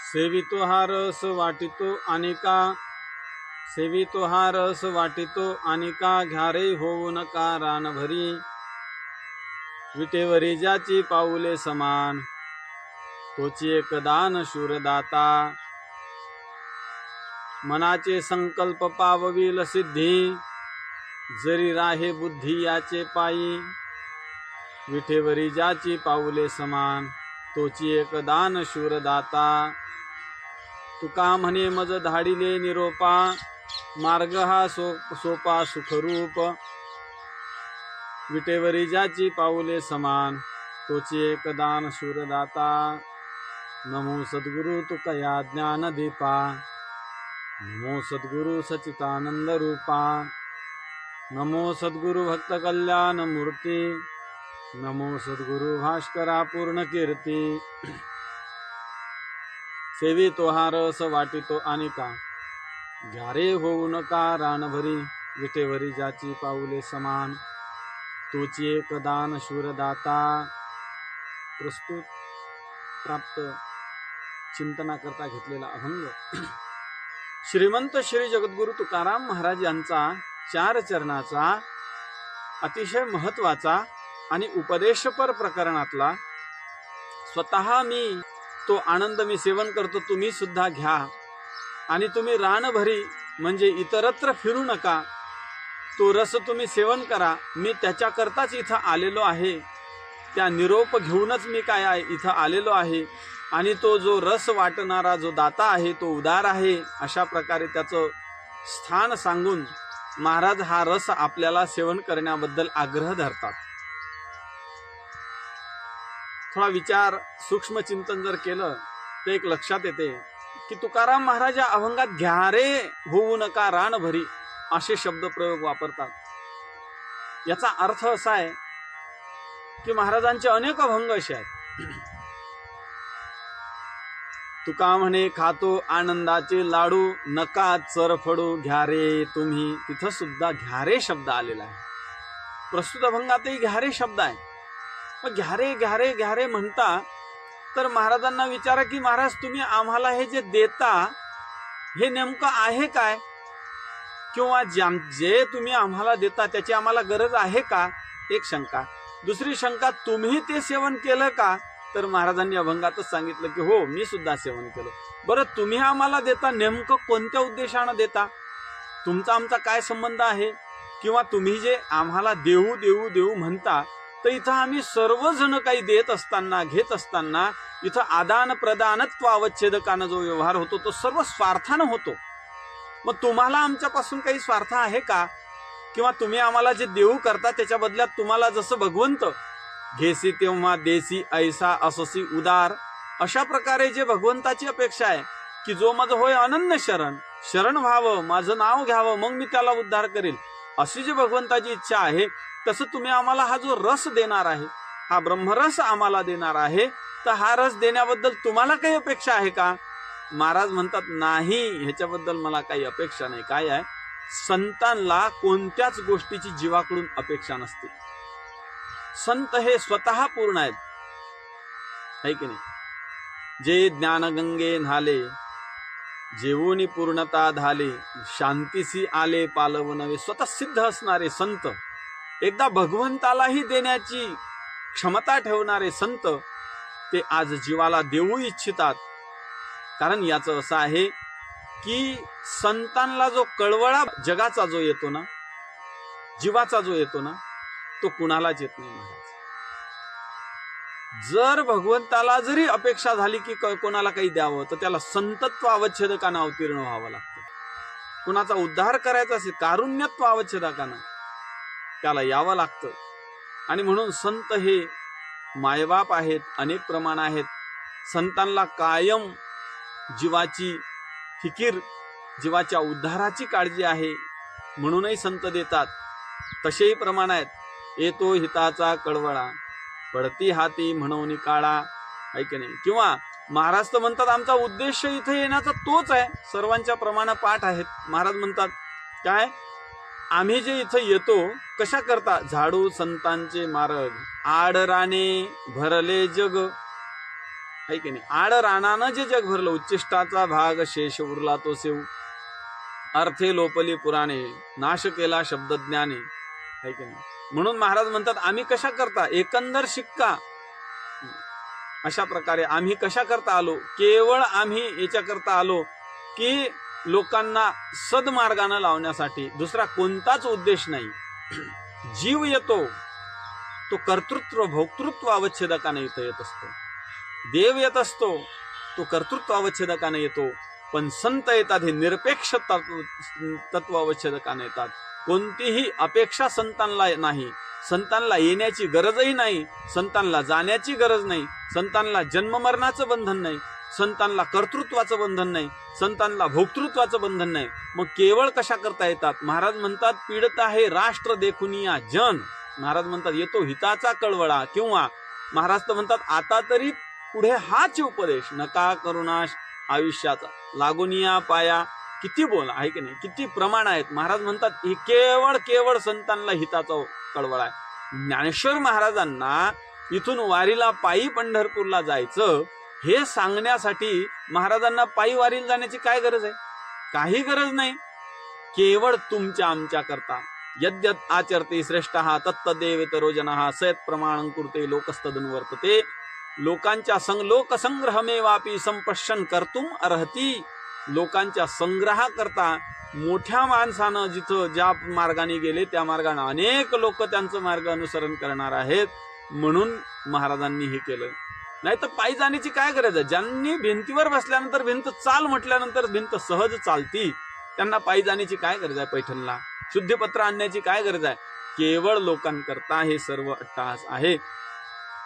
सेवितो हा रस वाटितो अनेका, सेवितो हा रस वाटितो अनेका, घ्या रे होऊ नका रानभरी, विटेवरी ज्याची पाऊले समान, तोची एक दान शूरदाता, मनाचे संकल्प पावविल सिद्धी, जरी राहे बुद्धी याचे पायी, विठेवरी ज्याची पाऊले समान, तोची एक दान शूरदाता. तुका म्हणे मज धाडिले निरोपा, मार्ग हा सोपा सुखरूप, विटेवरी ज्याची पाऊले समान, तोची एक दान शूरदाता. नमो सद्गुरु तुकया ज्ञान दीपा, नमो सद्गुरु सचितानंद रूपा, नमो सद्गुरु भक्त कल्याण मूर्ती, नमो सद्गुरु भास्करा पूर्ण कीर्ती. सेवितो हा रस वाटितो अनेका, घ्या रे होऊ नका रानभरी, विटेवरी ज्याची पाऊले समान, तोची एक दान शूरदाता. प्रस्तुत प्राप्त चिंतना करता घेतलेला अभंग श्रीमंत श्री जगद्गुरु तुकाराम महाराज यांचा 4 चरणाचा अतिशय महत्वाचा आणि उपदेशपर प्रकरणातला. स्वतः मी तो आनंद मी सेवन करतो, तुम्ही सुद्धा घ्या, आणि तुम्ही रानभरी म्हणजे इतरत्र फिरू नका, तो रस तुम्ही सेवन करा. मी त्याच्याकरताच इथं आलेलो आहे, त्या निरोप घेऊनच मी काय आहे इथं आलेलो आहे. आणि तो जो रस वाटणारा जो दाता आहे तो उदार आहे. अशा प्रकारे त्याचं स्थान सांगून महाराज हा रस आपल्याला सेवन करण्याबद्दल आग्रह धरतात. थोडा विचार सूक्ष्म चिंतन जर केलं तर एक लक्षात येते की तुकाराम महाराज या अभंगात घ्या रे होऊ नका रानभरी असे शब्द प्रयोग वापरतात. याचा अर्थ असा आहे की महाराजांचे अनेक अभंग असे आहेत. तुका म्हणे खातो आनंदाचे लाडू, नका चरफडू घ्या रे तुम्ही. तिथं सुद्धा घ्या रे शब्द आलेला आहे. प्रस्तुत अभंगातही घ्या रे शब्द आहे. मग घ्या रे घ्या रे घ्या रे म्हणता तर महाराजांना विचारा की महाराज तुम्ही आम्हाला हे जे देता हे नेमकं आहे काय, किंवा जे तुम्ही आम्हाला देता त्याची आम्हाला गरज आहे का, एक शंका. दुसरी शंका, तुम्ही ते सेवन केलं का, तर महाराजांनी अभंगातच सांगितलं की हो मी सुद्धा सेवन केलं. बरं तुम्ही आम्हाला देता नेमकं कोणत्या उद्देशानं देता, तुमचा आमचा काय संबंध आहे, किंवा तुम्ही जे आम्हाला देऊ देऊ देऊ म्हणता तर इथं आम्ही सर्वजण काही देत असताना घेत असताना इथं आदान प्रदानत्व अवच्छेदकानं जो व्यवहार होतो तो सर्व स्वार्थानं होतो. मग तुम्हाला आमच्यापासून काही स्वार्थ आहे का, किंवा तुम्ही आम्हाला जे देऊ करता त्याच्या बदल्यात तुम्हाला जसं भगवंत घेसी तेव्हा देसी ऐसा अससी उदार, अशा प्रकारे जे भगवंताची अपेक्षा आहे की जो माझं होय अनन्य शरण व्हावं, माझं नाव घ्यावं, मग मी त्याला उद्धार करेल, अशी जी भगवंताची इच्छा आहे तसं तुम्ही आम्हाला हा जो रस देणार आहे, हा ब्रह्मरस आम्हाला देणार आहे, तर हा रस देण्याबद्दल तुम्हाला काही अपेक्षा आहे का. महाराज म्हणतात नाही, ह्याच्याबद्दल मला काही अपेक्षा नाही. काय आहे, संतांना कोणत्याच गोष्टीची जीवाकडून अपेक्षा नसते. संत हे स्वतः पूर्ण आहेत, है की नाही. जे ज्ञानगंगे न्हाले, जेवोनी पूर्णता झाले, शांतीसी आले पालव नवे. स्वतः सिद्ध असणारे संत, एकदा भगवंतालाही देण्याची क्षमता ठेवणारे संत, ते आज जीवाला देऊ इच्छितात. कारण याचं असं आहे की संतांना जो कळवळा जगाचा जो येतो ना, जीवाचा जो येतो ना, तो कुणालाच येत नाही महाराज. जर भगवंताला जरी अपेक्षा झाली की कोणाला काही द्यावं तर त्याला संतत्व अवच्छेदकानं अवतीर्ण व्हावं लागतं. कुणाचा उद्धार करायचा असेल कारुण्यत्व अवच्छेदकानं त्याला यावं लागतं. आणि म्हणून संत हे मायबाप आहेत, अनेक प्रमाण आहेत. संतांना कायम जीवाची फिकीर, जीवाच्या उद्धाराची काळजी आहे, म्हणूनही संत देतात. तसेही प्रमाण आहेत. येतो हिताचा कळवळा, पडती हाती म्हणून काळा, आहे की नाही. किंवा महाराज तर म्हणतात आमचा उद्देश इथे येण्याचा तोच आहे. सर्वांच्या प्रमाण पाठ आहेत. महाराज म्हणतात काय, आम्ही जे इथं येतो कशा करता, झाडू संतांचे मार्ग, आडराने भरले जग. आहे की नाही. आड रानानं जे जग भरलं, उच्चिष्टाचा भाग शेष उरला तो सेव. अर्थे लोपली पुराणे, नाश केला शब्दज्ञाने, आहे की नाही. म्हणून महाराज म्हणतात आम्ही कशा करता एकंदर शिक्का. अशा प्रकारे आम्ही कशा करता आलो, केवळ आम्ही याच्या करता आलो की लोकांना सदमार्गाने लावण्यासाठी, दुसरा कोणताच उद्देश नाही. जीव येतो तो कर्तृत्व भोक्तृत्व अवच्छेदकाने इथं येत असतो. देव येत असतो तो कर्तृत्व अवच्छेदकाने येतो. पण संत येतात हे निरपेक्ष तत्व अवच्छेदकाने येतात. कोणतीही अपेक्षा संतांना नाही, संतांना येण्याची गरजही नाही, संतांना जाण्याची गरज नाही, संतांना जन्ममरणाचं बंधन नाही, संतांना कर्तृत्वाचं बंधन नाही, संतांना भोक्तृत्वाचं बंधन नाही. मग केवळ कशा करता येतात. महाराज म्हणतात पीडित आहे राष्ट्र देखुनिया जन. महाराज म्हणतात येतो हिताचा कळवळा. किंवा महाराज तर म्हणतात आता तरी पुढे हाच उपदेश, नका करुणाश आयुष्याचा लागुनिया पाया. किती बोला आहे की नाही, किती प्रमाण आहेत. महाराज म्हणतात हे केवळ केवळ संतांना हिताचा कळवळा आहे. ज्ञानेश्वर महाराजांना इथून वारीला पायी पंढरपूरला जायचं हे सांगण्यासाठी महाराजांना पायी वारीला जाण्याची काय गरज आहे. काही गरज नाही. केवळ तुमच्या आमच्या करता यद्यत आचरते श्रेष्ठ तत्तदेव इतरो जनः सयत प्रमाणं कुर्ते लोकस्तदनुवर्तते. लोकांच्या लोकसंग्रहमे वापी संपश्यन कर्तुम अर्हती. लोकांच्या संग्रहा करता मोठ्या माणसानं जिथं ज्या मार्गाने गेले त्या मार्गाने अनेक लोक त्यांचं मार्ग अनुसरण करणार आहेत. म्हणून महाराजांनी हे केलं. नाही तर पायी जाण्याची काय गरज आहे. ज्यांनी भिंतीवर बसल्यानंतर भिंत चाल म्हटल्यानंतर भिंत सहज चालती, त्यांना पायी जाण्याची काय गरज आहे. पैठणला शुद्धीपत्र आणण्याची काय गरज आहे. केवळ लोकांकरता हे सर्व अट्टहास आहे.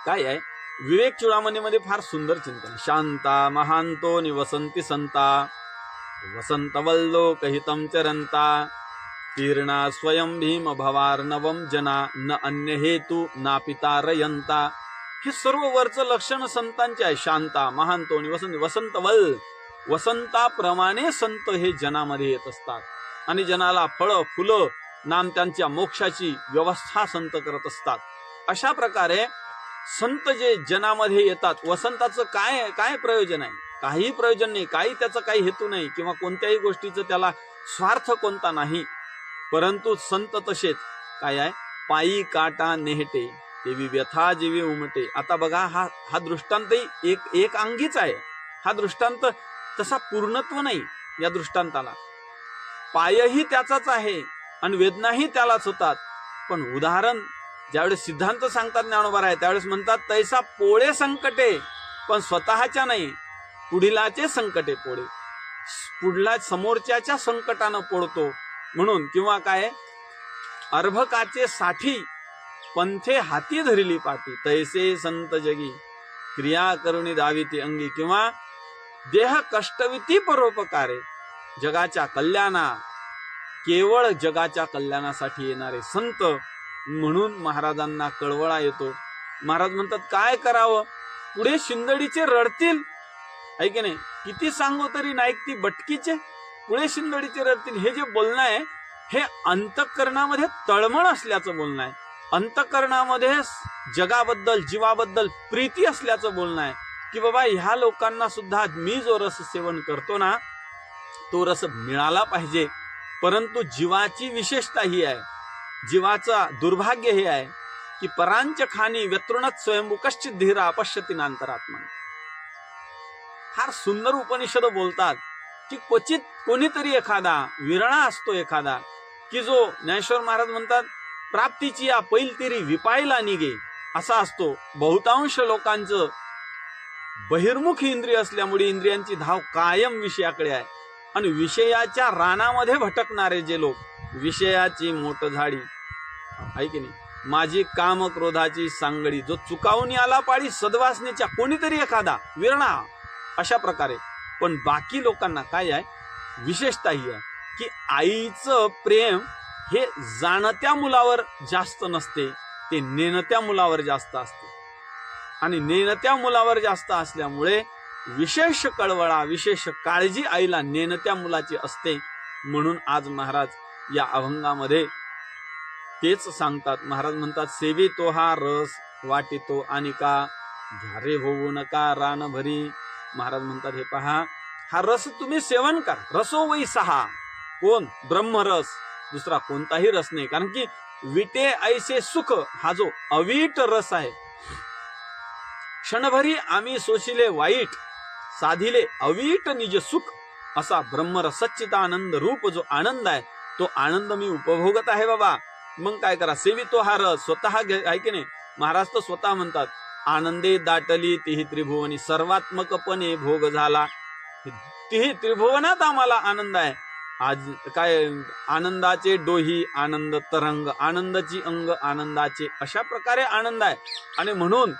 काय आहे विवेक चूडामणीमध्ये फार सुंदर चिंतन. शांता महांतो निवसंती संता, वसंत वल्लोकहितं चरंता, तीर्णा स्वयं भीम भवार्णवम जना, न अन्य हेतू नापिता रयंता. हे सर्व वरचं लक्षण संतांचे आहे. शांता महांतो निवसंती, वसंतवल, वसंताप्रमाणे संत हे जनामध्ये येत असतात आणि जनाला फळं फुलं नाम त्यांच्या मोक्षाची व्यवस्था संत करत असतात. अशा प्रकारे संत जे जनामध्ये येतात, वसंताचं काय प्रयोजन आहे. काही प्रयोजन नाही, काही त्याचा काही हेतू नाही किंवा कोणत्याही गोष्टीचं त्याला स्वार्थ कोणता नाही. परंतु संत तसेच काय आहे, पायी काटा नेहटे तेवी व्यथा जीवी उमटे. आता बघा हा दृष्टांतही एक अंगीच आहे. हा दृष्टांत तसा पूर्णत्व नाही. या दृष्टांताला पायही त्याचाच आहे आणि वेदनाही त्यालाच होतात. पण उदाहरण ज्यावेळेस सिद्धांत सांगतात ज्ञानोबा आहे त्यावेळेस म्हणतात तैसा पोळे संकटे, पण स्वतःच्या नाही पुढीलाचे संकटे पोळे. पुढला समोरच्याच्या संकटानं पोळतो म्हणून. किंवा काय अर्भकाचे साठी पंथे हाती धरिली पाठी, तैसे संत जगी क्रिया करुणी दाविती अंगी. किंवा देह कष्टविती परोपकारे, जगाच्या कल्याणा केवळ जगाच्या कल्याणासाठी येणारे संत. म्हणून महाराजांना कळवळा येतो. महाराज म्हणतात काय करावं. पुढे शिंदडीचे रडतील, आहे की नाही. किती सांगू तरी नाईक ती बटकीचे, पुढे शिंदडीचे रडतील. हे जे बोलणं आहे हे अंतःकरणामध्ये तळमळ असल्याचं बोलणं आहे. अंतःकरणामध्ये जगाबद्दल जीवाबद्दल प्रीती असल्याचं बोलणं आहे की बाबा ह्या लोकांना सुद्धा मी जो रस सेवन करतो ना तो रस मिळाला पाहिजे. परंतु जीवाची विशेषता ही आहे, जीवाचा दुर्भाग्य हे आहे की परांच खानी व्यतृणत स्वयंभू कश्चित धीरा अपश्यती नांतरात्मा. फार सुंदर उपनिषद बोलतात की क्वचित कोणीतरी एखादा विरळा असतो एखादा की जो ज्ञानेश्वर महाराज म्हणतात प्राप्तीची या पैलतेरी विपायला निघे असा असतो. बहुतांश लोकांचं बहिर्मुख इंद्रिय असल्यामुळे इंद्रियांची धाव कायम विषयाकडे आहे आणि विषयाच्या रानामध्ये भटकणारे जे लोक, विषयाची मोठ झाडी आहे की नाही, माझी काम क्रोधाची सांगडी, जो चुकावून आला पाळी सद्वासनेच्या कोणीतरी एखादा विरणा अशा प्रकारे. पण बाकी लोकांना काय आहे विशेषता ही आहे की आईचं प्रेम हे जाणत्या मुलावर जास्त नसते, ते नेणत्या मुलावर जास्त असते. आणि नेणत्या मुलावर जास्त असल्यामुळे विशेष कळवळा विशेष काळजी आईला नेणत्या मुलाची असते. म्हणून आज महाराज या अभंगामध्ये तेच सांगतात. महाराज म्हणतात सेवितो हा रस वाटितो आणि का घ्यारे होऊ नका रान भरी. महाराज म्हणतात हे पहा, हा रस तुम्ही सेवन करा. रसो वै सहा. कोण? ब्रह्मरस. दुसरा कोणताही रस नाही. कारण की विटे ऐसे सुख हा जो अवीट रस आहे. क्षणभरी आम्ही सोशिले वाईट, साधिले अवीट निज सुख, असा ब्रह्मरस सच्चिदानंद रूप जो आनंद आहे, तो आनंद मी उपभोगत आहे बाबा. मग काय करा? सेवितो हा रस. स्वतः आहे की नाही? महाराज तर स्वतः म्हणतात, आनंदे दाटली तिही त्रिभुवनी, सर्वात्मकपणे भोग झाला. तिही त्रिभुवनात आम्हाला आनंद आहे. आज काय? आनंदाचे डोही, आनंद तरंग, आनंदाची अंग, आनंदाचे, अशा प्रकारे आनंद आहे. आणि म्हणून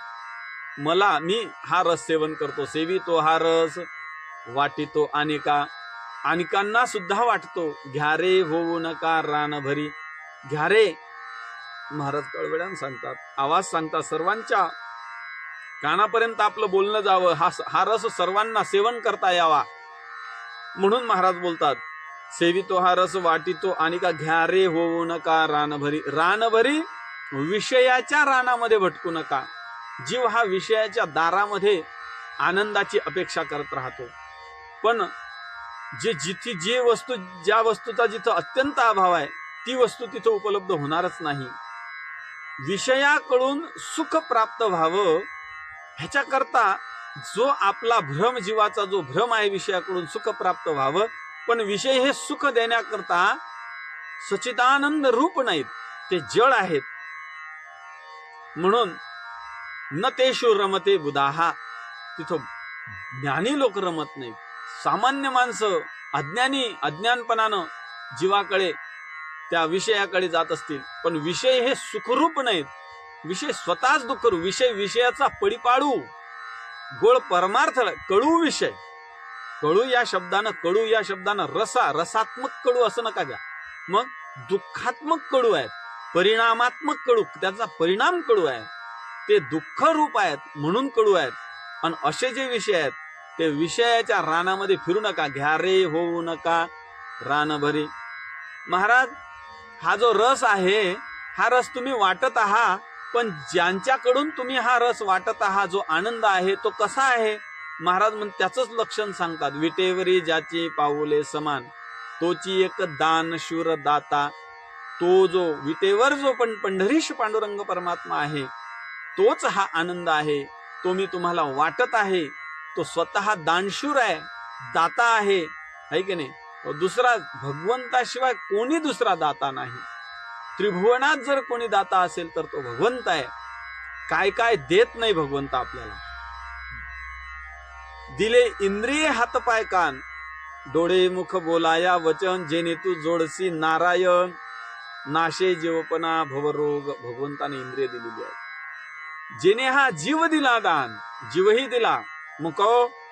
मी हा रस सेवन करतो. सेवितो हा रस, वाटितो अनेका, अनेकांना सुद्धा वाटतो. घ्यारे होऊ नका रान भरी. घ्यारे महाराज कळवळ्यानं सांगतात, आवाज सांगतात, सर्वांच्या कानापर्यंत आपलं बोलणं जावं, हा रस सर्वांना सेवन करता यावा म्हणून महाराज बोलतात, सेवितो हा रस वाटितो अनेका, घ्यारे होऊ नका रानभरी. रानभरी विषयाच्या रानामध्ये भटकू नका. जीव हा विषयाच्या दारामध्ये आनंदाची अपेक्षा करत राहतो. पण ज्या वस्तूचा जिथं अत्यंत अभाव आहे, ती वस्तू तिथं उपलब्ध होणारच नाही. विषयाकडून सुख प्राप्त व्हावं ह्याच्याकरता जो आपला भ्रम, जीवाचा जो भ्रम आहे, विषयाकडून सुख प्राप्त व्हावं, पण विषय हे सुख देण्याकरता सच्चिदानंद रूप नाहीत, ते जड आहेत. म्हणून न तेषु रमते बुधाहा, तिथं ज्ञानी लोक रमत नाहीत. सामान्य माणसं अज्ञानपणानं जीवाकडे, त्या विषयाकडे जात असतील. पण विषय हे सुखरूप नाहीत. विषय स्वतःच दुःखरू. विषयाचा पडिपाडू, गोळ परमार्थ, कडू विषय. कडू या शब्दानं रसात्मक कडू असं नका द्या. मग दुःखात्मक कडू आहेत, परिणामात्मक कडू, त्याचा परिणाम कडू आहे, ते दुःख रूप आहेत म्हणून कडू आहेत. आणि असे जे विषय आहेत, ते विषयाच्या रानामध्ये फिरू नका. घ्यारे होऊ नका रानभरी. महाराज, हा जो रस आहे, हा रस तुम्ही वाटत आहात, पण ज्यांच्याकडून तुम्ही हा रस वाटत आहात, जो आनंद आहे, तो कसा आहे? महाराज त्याचंच लक्षण सांगतात. विटेवरी ज्याची पाऊले समान, तोची एक दान शूर दाता. तो जो विटेवर जो पंढरीश पांडुरंग परमात्मा आहे, तोच हा आनंद आहे. तो मी तुम्हाला वाटत आहे, तो स्वतः दानशूर आहे, दाता आहे की नाही? दुसरा भगवंताशिवाय कोणी दुसरा दाता नाही. त्रिभुवनात जर कोणी दाता असेल तर तो भगवंत आहे. काय काय देत नाही भगवंत आपल्याला. दिले इंद्रिय हातपाय कान, डोळे मुख बोलाया वचन, जेणे तू जोडसी नारायण. नाशे जीवपणा भवरोग, भगवंताने इंद्रिय दिलेली आहे. जेणे हा जीव दिला दान, जीवही दिला, मुख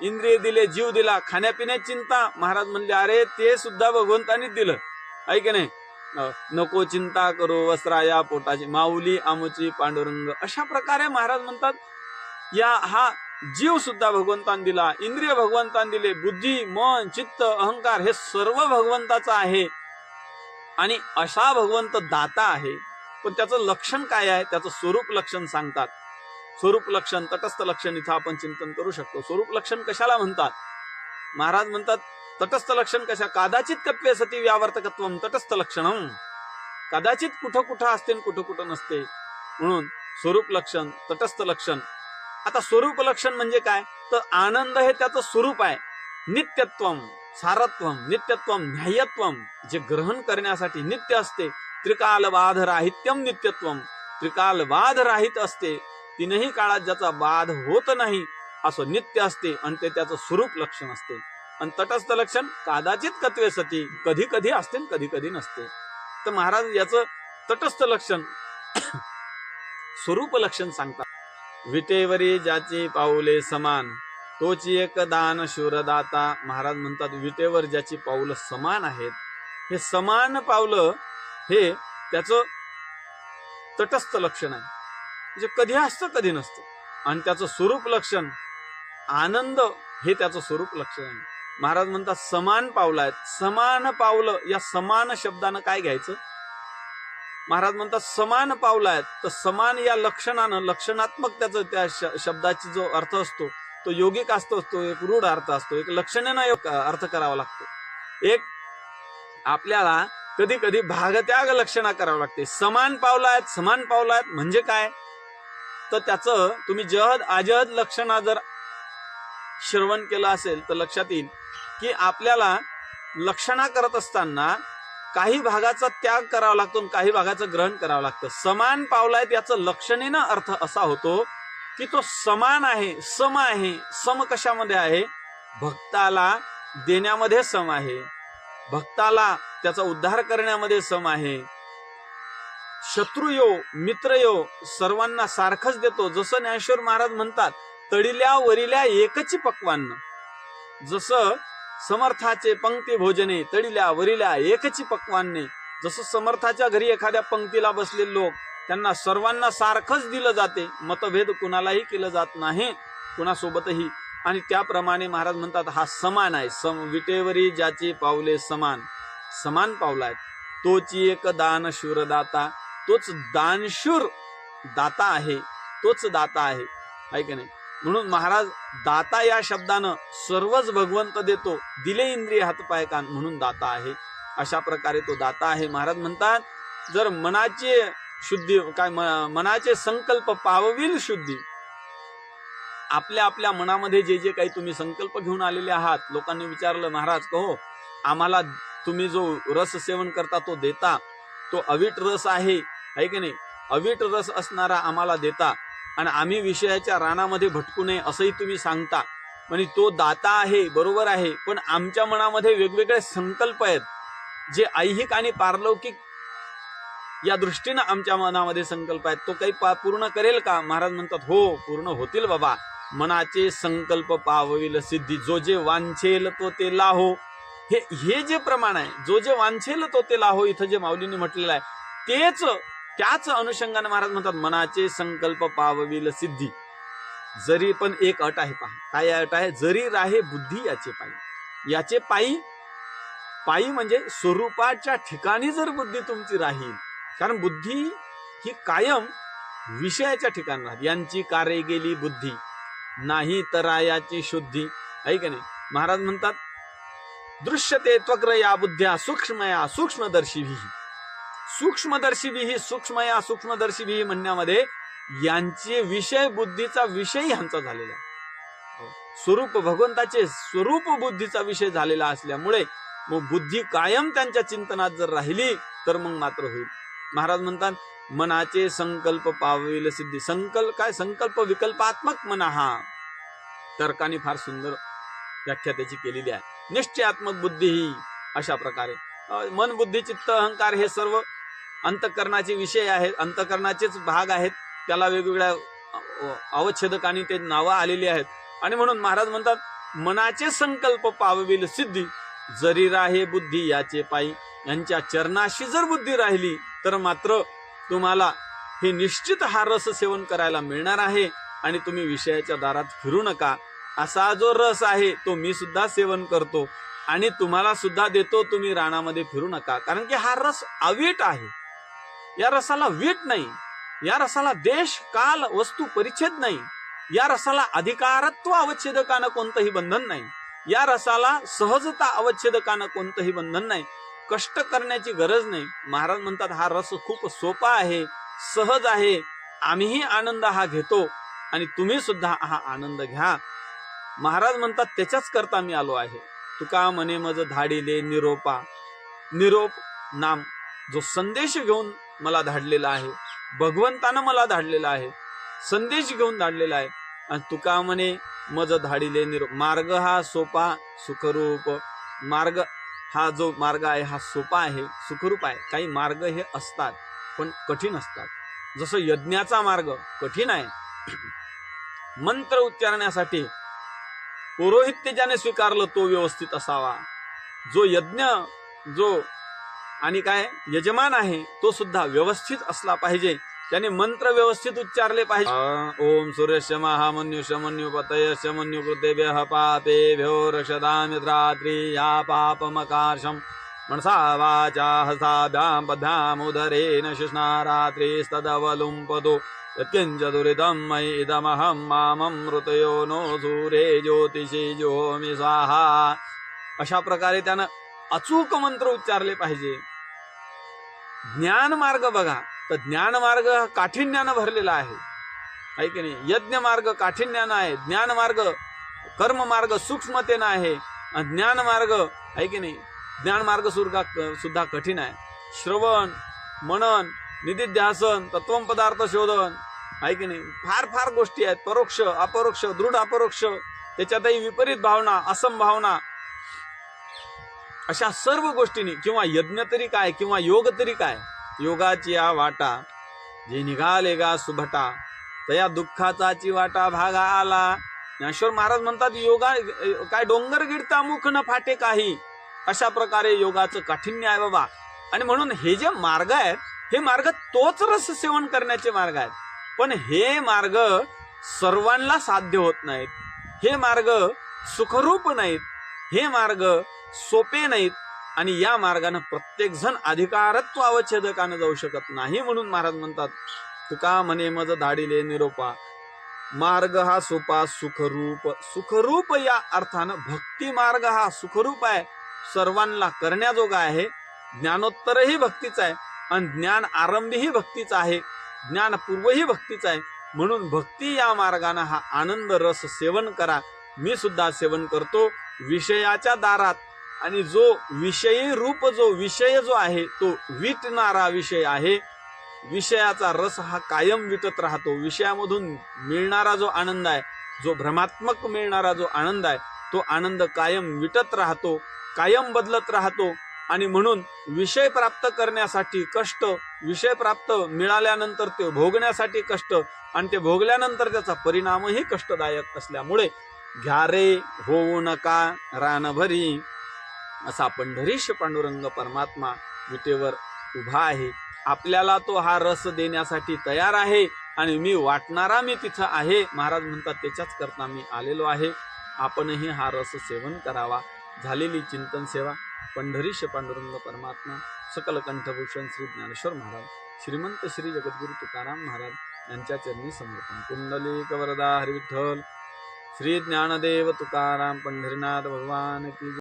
इंद्रिय दिले, जीव दिला. खाण्यापिण्याची चिंता, महाराज म्हणले, अरे ते सुद्धा भगवंतानीच दिलं, आहे की नाही? नको चिंता करो वस्त्राया पोटाची, माऊली आमुची पांडुरंग. अशा प्रकारे महाराज म्हणतात, हा जीव सुद्धा भगवंतान दिला, इंद्रिय भगवंतान दिले, बुद्धी, मन, चित्त, अहंकार हे सर्व भगवंताचं आहे. आणि असा भगवंत दाता आहे. पण त्याचं लक्षण काय आहे? त्याचं स्वरूप लक्षण सांगतात. स्वरूप लक्षण, तटस्थ लक्षण इथं आपण चिंतन करू शकतो. स्वरूप लक्षण कशाला म्हणतात? महाराज म्हणतात, तटस्थ लक्षण कशा? कदाचित कप्पे सती व्यावर्तकत्वम तटस्थ लक्षणम. कदाचित कुठं कुठं असते, कुठं कुठं नसते. म्हणून स्वरूप लक्षण, तटस्थ लक्षण. आता स्वरूप लक्षण म्हणजे काय? तर आनंद हे त्याचं स्वरूप आहे. नित्यत्वम, सारत्वम, नित्यत्वम, न्यायत्वम, जे ग्रहण करण्यासाठी नित्य असते. त्रिकाल बाध राहित्यम नित्यत्वम, त्रिकाल बाध राहित असते, तीनही काळात ज्याचा बाध होत नाही, असं नित्य असते. आणि ते त्याचं स्वरूप लक्षण असते. आणि तटस्थ लक्षण कदाचित कत्वे सती, कधी कधी असते कधी कधी नसते. तर महाराज याचं तटस्थ लक्षण, स्वरूप लक्षण सांगतात. विटेवरी ज्याची पाऊले समान, तोची एक दान शूरदाता. महाराज म्हणतात, विटेवर ज्याची पाऊलं समान आहेत, हे समान पावलं हे त्याचं तटस्थ लक्षण आहे. म्हणजे कधी असतं कधी नसतं. आणि त्याचं स्वरूप लक्षण आनंद हे त्याचं स्वरूप लक्षण आहे. महाराज म्हणतात, समान पावलं आहेत. समान पावलं, या समान शब्दानं काय घ्यायचं? महाराज म्हणतात समान पावलात, तर समान या लक्षणानं, लक्षणात्मक त्याचं त्या शब्दाची जो अर्थ असतो तो योगिक असतो, तो एक रूढ अर्थ असतो, एक लक्षणेनं अर्थ करावा लागतो. एक आपल्याला कधी कधी भागत्याग लक्षणा करावं लागते. समान पावलात, समान पावलात म्हणजे काय, तर त्याचं तुम्ही जहद अजहद लक्षणा जर श्रवण केलं असेल तर लक्षात येईल की आपल्याला लक्षणा करत असताना काही भागाचा त्याग करावा लागतो आणि काही भागाचं ग्रहण करावं लागतं. समान पावलात याचं लक्षणेनं अर्थ असा होतो की तो समान आहे, सम आहे. सम कशामध्ये आहे, भक्ताला देण्यामध्ये सम आहे, भक्ताला त्याचा उद्धार करण्यामध्ये सम आहे. शत्रुयो मित्रयो सर्वांना सारखंच देतो. जसं ज्ञानेश्वर महाराज म्हणतात तडिल्या वरिल्या एकची पक्वान्न, जसं समर्थाचे पंक्ती भोजने तडिल्या वरिल्या एकची पक्वान्ने, जसं समर्थाच्या घरी एखाद्या पंक्तीला बसलेले लोक त्यांना सर्वांना सारखंच दिलं जाते, मतभेद कुणालाही केलं जात नाही कुणासोबतही, आणि त्याप्रमाणे महाराज म्हणतात हा समान आहे. विटेवरी ज्याची पावले समान, समान पावलाय तोची एक दानशूर दाता, तोच दानशूर दाता आहे, तोच दाता आहे की नाही. म्हणून महाराज दाता या शब्दानं सर्वच भगवंत देतो, दिले इंद्रिय हातपाय कान म्हणून दाता आहे. अशा प्रकारे तो दाता आहे. महाराज म्हणतात जर मनाचे शुद्धी काय, मनाचे संकल्प पावविल शुद्धी, आपल्या आपल्या मनामध्ये जे जे काही तुम्ही संकल्प घेऊन आलेले आहात, लोकांनी विचारलं महाराज कहो आम्हाला तुम्ही जो रस सेवन करता तो देता, तो अवीट रस आहे की नाही, अवीट रस असणारा आम्हाला देता आणि आम्ही विषयाच्या रानामध्ये भटकू नये असंही तुम्ही सांगता, म्हणजे तो दाता आहे, बरोबर आहे. पण आमच्या मनामध्ये वेगवेगळे संकल्प आहेत, जे ऐहिक आणि पारलौकिक या दृष्टीनं आमच्या मनामध्ये संकल्प आहेत, तो काही पूर्ण करेल का. महाराज म्हणतात हो पूर्ण होतील बाबा. मनाचे संकल्प पावविल सिद्धी, जो जे वांछेल तो ते लाहो. हे जे प्रमाण आहे, जो जे वांछेल तो ते लाहो, इथं जे माऊलींनी म्हटलेलं आहे त्याच अनुषंगाने महाराज म्हणतात मनाचे संकल्प पावविल सिद्धी. जरी पण एक अट आहे, पहा काय अट आहे, जरी राहे बुद्धी याचे पायी. याचे पायी म्हणजे स्वरूपाच्या ठिकाणी जर बुद्धी तुमची राहील, कारण बुद्धी ही कायम विषयाच्या ठिकाणी राहते. यांची कार्य गेली बुद्धी, नाही तरायाची शुद्धी, आहे की नाही. महाराज म्हणतात दृश्यते त्वग्र या बुद्ध्या सूक्ष्मया सूक्ष्मदर्शिभी. सूक्ष्मदर्शिभी, सूक्ष्मया सूक्ष्मदर्शिभी म्हणण्यामध्ये यांचे विषय, बुद्धीचा विषय ह्यांचा झालेला आहे. स्वरूप भगवंताचे स्वरूप बुद्धीचा विषय झालेला असल्यामुळे मग बुद्धी कायम त्यांच्या चिंतनात जर राहिली तर मग मात्र होईल. महाराज म्हणतात मनाचे संकल्प पावविल सिद्धी. संकल्प विकल्पात्मक मना, हा तर्काने फार सुंदर व्याख्या त्याची केलेली आहे. निश्चयात्मक बुद्धी ही अशा प्रकारे मन बुद्धी चित्त अहंकार हे सर्व अंतःकरणाचे विषय आहेत, अंतःकरणाचेच भाग आहेत. त्याला वेगवेगळ्या अवच्छेदकांनी ते नावं आलेली आहेत. आणि म्हणून महाराज म्हणतात मनाचे संकल्प पावविल सिद्धी, जरी राहे बुद्धी याचे पायी. यांच्या चरणाशी जर बुद्धी राहिली तर मात्र तुम्हाला हे निश्चित हा रस सेवन करायला मिळणार आहे आणि तुम्ही विषयाच्या दारात फिरू नका. असा जो रस आहे तो मी सुद्धा सेवन करतो आणि तुम्हाला सुद्धा देतो, तुम्ही रानामध्ये फिरू नका. कारण की हा रस अवीट आहे. या रसाला वीट नाही, या रसाला देश काल वस्तू परिच्छेद नाही, या रसाला अधिकारत्व अवच्छेदकानं कोणतंही बंधन नाही, या रसाला सहजता अवच्छेदकानं कोणतंही बंधन नाही, कष्ट करण्याची गरज नाही. महाराज म्हणतात हा रस खूप सोपा आहे, सहज आहे, आम्हीही आनंद हा घेतो आणि तुम्ही सुद्धा हा आनंद घ्या. महाराज म्हणतात त्याच्याच करता मी आलो आहे. तुका म्हणे मज धाडिले निरोपा. निरोप नाम जो संदेश घेऊन मला धाडलेला आहे, भगवंतानं मला धाडलेला आहे, संदेश घेऊन धाडलेला आहे. आणि तुका म्हणे मज धाडिले निरोप. मार्ग हा सोपा सुखरूप. मार्ग हा जो मार्ग आहे हा सोपा आहे, सुखरूप आहे. काही मार्ग हे असतात पण कठीण असतात. जसं यज्ञाचा मार्ग कठीण आहे. मंत्र उच्चारण्यासाठी पुरोहित्य ज्याने स्वीकारलं तो व्यवस्थित असावा. जो यज्ञ जो आणि काय यजमान आहे तो सुद्धा व्यवस्थित असला पाहिजे. त्याने मंत्र व्यवस्थित उच्चारले पाहिजे. ओम सूर्यस्य महामन्यु शमन्यु पतय शमन्यु कृतेभ्यः पापेभ्यो रक्षदामि रात्री या पापमकार्षं मनसा वाचा हसाभ्यां पद्भ्याम् उदरेण शिष्णा रात्रिस्तदवलुम्पतो यत्किंच दुरितं मयि इदमहं माममृतयो नो सूरे ज्योतिषी ज्योमि स्वाहा. अशा प्रकारे त्यानं अचूक मंत्र उच्चारले पाहिजे. ज्ञान मार्ग बघा, तर ज्ञान मार्ग काठिण्यानं भरलेला आहे की नाही. यज्ञ मार्ग काठिण्यानं आहे, ज्ञान मार्ग कर्म मार्ग सूक्ष्मतेनं आहे, ज्ञान मार्ग आहे की नाही. ज्ञान मार्ग सुद्धा कठीण आहे. श्रवण मनन निधिध्यासन तत्वम पदार्थ शोधन आहे की नाही. फार फार गोष्टी आहेत. परोक्ष अपरोक्ष दृढ अपरोक्ष, त्याच्यातही विपरीत भावना असंभावना, अशा सर्व गोष्टींनी. किंवा यज्ञ तरी काय किंवा योग तरी काय. योगाची या वाटा जे निघाले गा सुभटा, तया दुःखाचाची वाटा भागा आला. ज्ञानेश्वर महाराज म्हणतात योगा काय डोंगर गिरता मुख न फाटे काही. अशा प्रकारे योगाचं काठिण्य आहे बाबा. आणि म्हणून हे जे मार्ग आहेत, हे मार्ग तोच रस सेवन करण्याचे मार्ग आहेत. पण हे मार्ग सर्वांना साध्य होत नाहीत. हे मार्ग सुखरूप नाहीत. हे मार्ग सोपे नाहीत. आणि या मार्गाने प्रत्येक जण अधिकारत्व अवच्छेदकानं जाऊ शकत नाही. म्हणून महाराज म्हणतात, तुका म्हणे मज धाडिले निरोपा, मार्ग हा सोपा सुखरूप. सुखरूप या अर्थानं भक्ती मार्ग हा सुखरूप आहे, सर्वांना करण्याजोगा आहे. ज्ञानोत्तरही भक्तीच आहे आणि ज्ञान आरंभीही भक्तीच आहे, ज्ञानपूर्वही भक्तीच आहे. म्हणून भक्ती या मार्गाने हा आनंद रस सेवन करा. मी सुद्धा सेवन करतो विषयाच्या दारात. आणि जो विषयी रूप जो विषय जो आहे तो विटणारा विषय आहे. विषयाचा रस हा कायम विटत राहतो. विषयामधून मिळणारा जो आनंद आहे, जो भ्रमात्मक मिळणारा जो आनंद आहे, तो आनंद कायम विटत राहतो, कायम बदलत राहतो. आणि म्हणून विषय प्राप्त करण्यासाठी कष्ट, विषय प्राप्त मिळाल्यानंतर ते भोगण्यासाठी कष्ट, आणि ते भोगल्यानंतर त्याचा परिणामही कष्टदायक असल्यामुळे घ्या रे होऊ नका रानभरी, असा पंढरीश पांडुरंग परमात्मा विटेवर उभा आहे. आपल्याला तो हा रस देण्यासाठी तयार आहे. आणि मी वाटणारा मी तिथं आहे. महाराज म्हणतात त्याच्याच करता मी आलेलो आहे. आपणही हा रस सेवन करावा. झालेली चिंतन सेवा पंढरीश पांडुरंग परमात्मा सकल कंठभूषण श्री ज्ञानेश्वर महाराज, श्रीमंत श्री जगद्गुरु तुकाराम महाराज यांच्या चरणी समर्पण. कुंडलिक वरदा हरी विठ्ठल. श्री ज्ञानदेव तुकाराम पंढरीनाथ भगवान की.